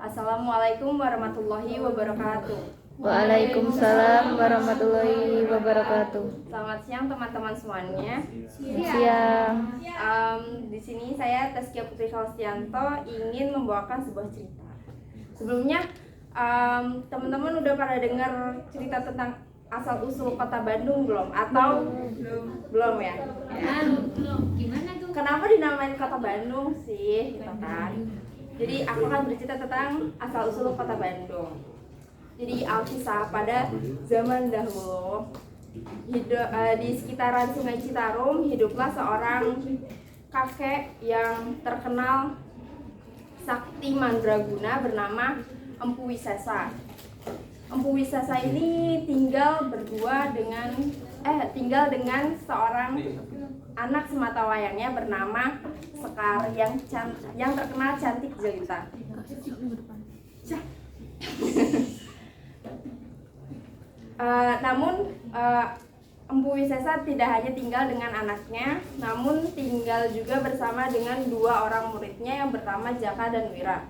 Assalamualaikum warahmatullahi wabarakatuh. Waalaikumsalam warahmatullahi wabarakatuh. Selamat siang teman-teman semuanya. Siang. Di sini saya Taskia Putri Kaustianto ingin membawakan sebuah cerita. Sebelumnya teman-teman udah pada dengar cerita tentang asal usul kota Bandung belum? Atau belum ya? Belum. Gimana tuh? Kenapa dinamain kota Bandung sih? Gitu kan? Jadi aku akan bercerita tentang asal usul kota Bandung. Jadi alkisah pada zaman dahulu di sekitaran Sungai Citarum hiduplah seorang kakek yang terkenal sakti mandraguna bernama Empu Wisesa. Empu Wisesa ini tinggal dengan seorang anak sematawayangnya bernama Sekar yang terkenal cantik jelita. Namun Empu Wisesa tidak hanya tinggal dengan anaknya, namun tinggal juga bersama dengan dua orang muridnya yang bernama Jaka dan Wira.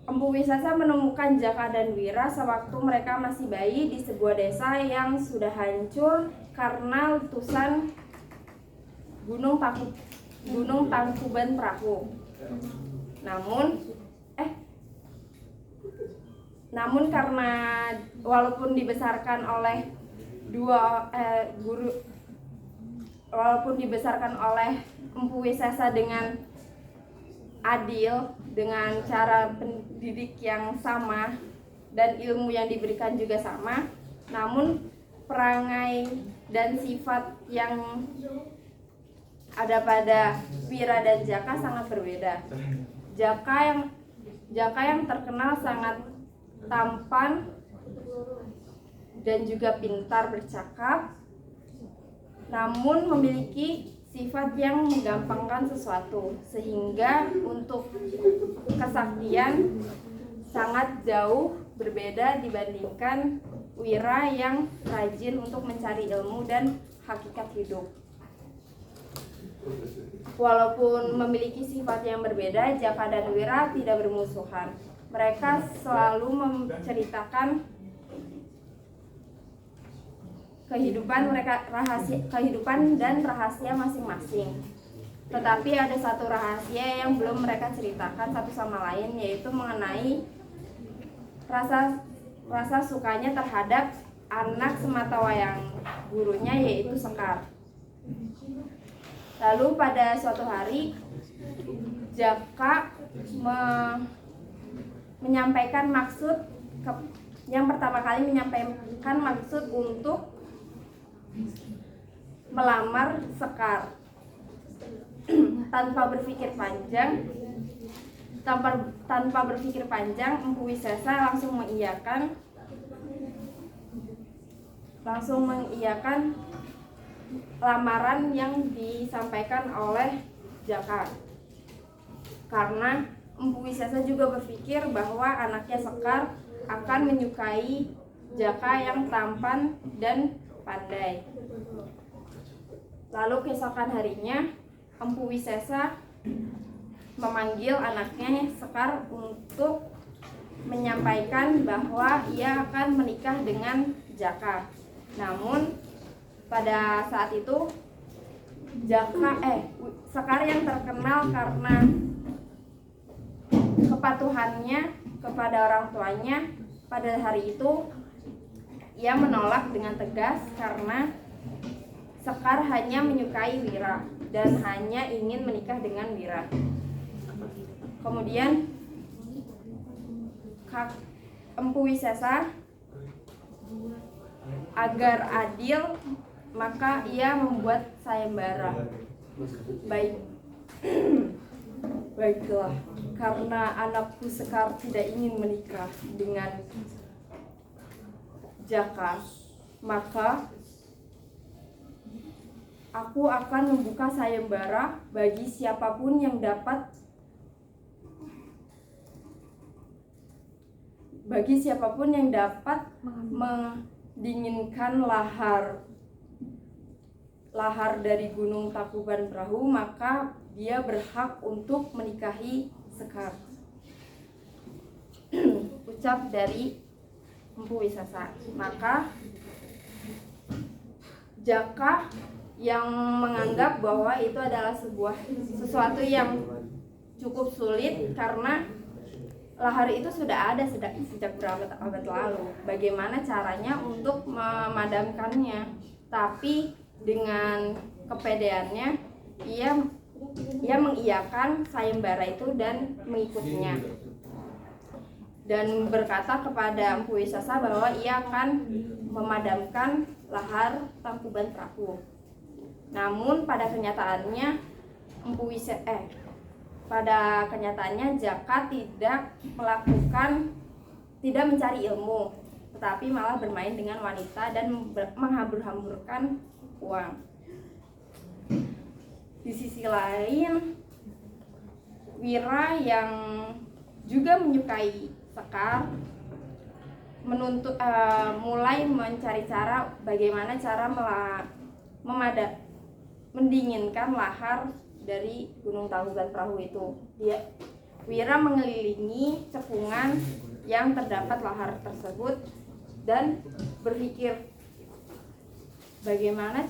Empu Wisesa menemukan Jaka dan Wira sewaktu mereka masih bayi di sebuah desa yang sudah hancur karena letusan Gunung Tangkuban Perahu. Namun karena walaupun dibesarkan oleh Empu Wisesa dengan adil, dengan cara pendidik yang sama dan ilmu yang diberikan juga sama, namun perangai dan sifat yang ada pada Wira dan Jaka sangat berbeda. Jaka yang terkenal sangat tampan dan juga pintar bercakap, namun memiliki sifat yang menggampangkan sesuatu, sehingga untuk kesaktian sangat jauh berbeda dibandingkan Wira yang rajin untuk mencari ilmu dan hakikat hidup. Walaupun memiliki sifat yang berbeda, Jaka dan Wira tidak bermusuhan. Mereka selalu menceritakan kehidupan dan rahasia masing-masing. Tetapi ada satu rahasia yang belum mereka ceritakan satu sama lain, yaitu mengenai rasa sukanya terhadap anak sematawayang gurunya, yaitu Sekar. Lalu pada suatu hari Jaka menyampaikan maksud untuk melamar Sekar. Tanpa berpikir panjang, Empu Wisesa langsung mengiyakan lamaran yang disampaikan oleh Jaka. Karena Empu Wisesa juga berpikir bahwa anaknya Sekar akan menyukai Jaka yang tampan dan pandai. Lalu keesokan harinya Empu Wisesa memanggil anaknya Sekar untuk menyampaikan bahwa ia akan menikah dengan Jaka. Namun pada saat itu Sekar yang terkenal karena kepatuhannya kepada orang tuanya, pada hari itu ia menolak dengan tegas karena Sekar hanya menyukai Wira dan hanya ingin menikah dengan Wira. Kemudian Empu Wisesa agar adil, maka ia membuat sayembara. Baiklah, karena anakku Sekar tidak ingin menikah dengan Jaka, maka aku akan membuka sayembara bagi siapapun yang dapat mendinginkan lahar dari Gunung Tangkuban Perahu, maka dia berhak untuk menikahi lahar. Ucap dari Empu Wisasa. Maka Jaka yang menganggap bahwa itu adalah sesuatu yang cukup sulit karena lahar itu sudah ada sejak berabad-abad lalu. Bagaimana caranya untuk memadamkannya? Tapi dengan kepedeannya ia mengiyakan sayembara itu dan mengikutinya, dan berkata kepada Empu Wisasa bahwa ia akan memadamkan lahar Tangkuban Perahu. Namun pada kenyataannya Jaka tidak mencari ilmu, tetapi malah bermain dengan wanita dan menghambur-hamburkan uang. Di sisi lain, Wira yang juga menyukai Sekar mulai mencari cara bagaimana cara mendinginkan lahar dari Gunung Tangkuban Perahu itu. Wira mengelilingi cekungan yang terdapat lahar tersebut dan berpikir bagaimana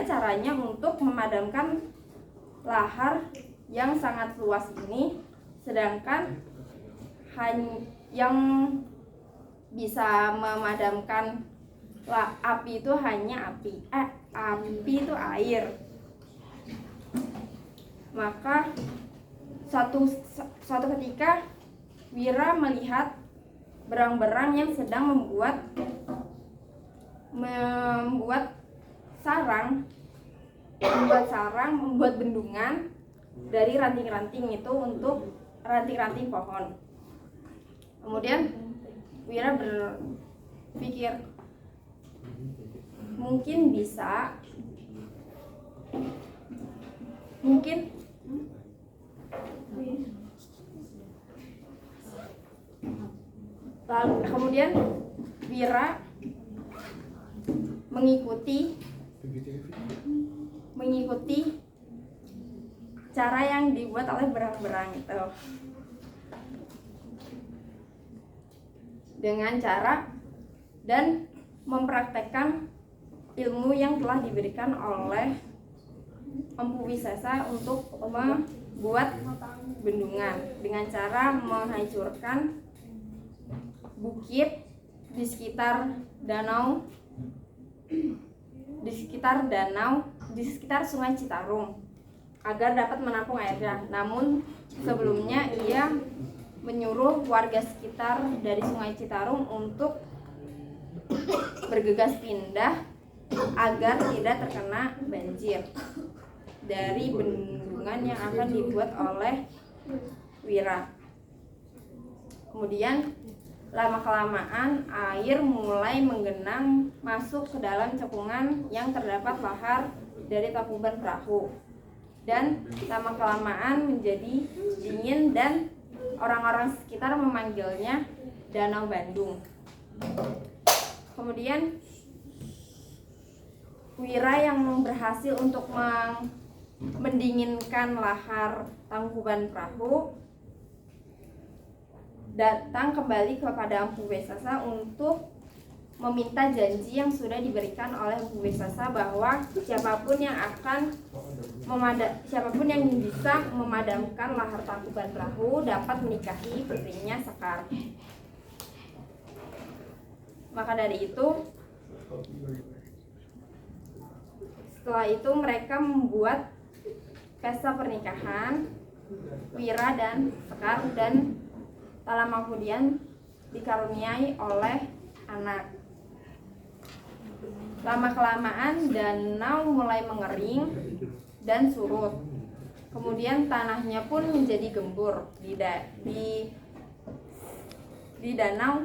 caranya untuk memadamkan lahar yang sangat luas ini, sedangkan yang bisa memadamkan api itu hanya api itu air. Maka suatu ketika Wira melihat berang-berang yang sedang membuat bendungan dari ranting-ranting itu untuk ranting-ranting pohon. Kemudian Wira berpikir mungkin lalu kemudian Wira mengikuti cara yang dibuat oleh berang-berang itu, dengan cara dan mempraktekkan ilmu yang telah diberikan oleh Empu Wisasa untuk membuat bendungan dengan cara menghancurkan bukit di sekitar Sungai Citarum agar dapat menampung airnya. Namun sebelumnya ia menyuruh warga sekitar dari Sungai Citarum untuk bergegas pindah agar tidak terkena banjir dari bendungan yang akan dibuat oleh Wira. Kemudian lama-kelamaan air mulai menggenang masuk ke dalam cekungan yang terdapat lahar dari Tangkuban Perahu, dan lama-kelamaan menjadi dingin dan orang-orang sekitar memanggilnya Danau Bandung. Kemudian Wira yang berhasil untuk mendinginkan lahar Tangkuban Perahu datang kembali kepada Empu Wisasa untuk meminta janji yang sudah diberikan oleh Empu Wisasa bahwa siapapun yang bisa memadamkan lahar Tangkuban Perahu dapat menikahi putrinya Sekar. Maka dari itu, setelah itu mereka membuat pesta pernikahan Wira dan Sekar, dan tak lama kemudian dikaruniai oleh anak. Lama-kelamaan danau mulai mengering dan surut. Kemudian tanahnya pun menjadi gembur di danau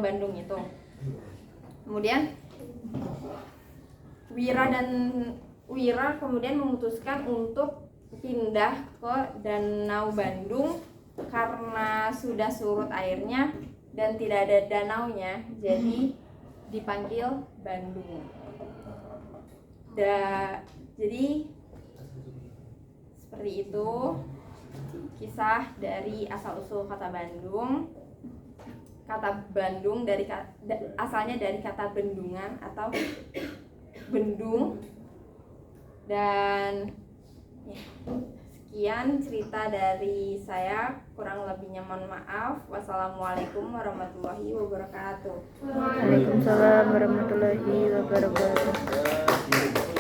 Bandung itu. Kemudian Wira kemudian memutuskan untuk pindah ke Danau Bandung karena sudah surut airnya dan tidak ada danaunya, jadi dipanggil Bandung. Jadi Seperti itu kisah dari asal-usul kata Bandung. Kata Bandung asalnya dari kata bendungan atau bendung. Dan ya, sekian cerita dari saya, kurang lebihnya mohon maaf. Wassalamualaikum warahmatullahi wabarakatuh. Waalaikumsalam warahmatullahi wabarakatuh.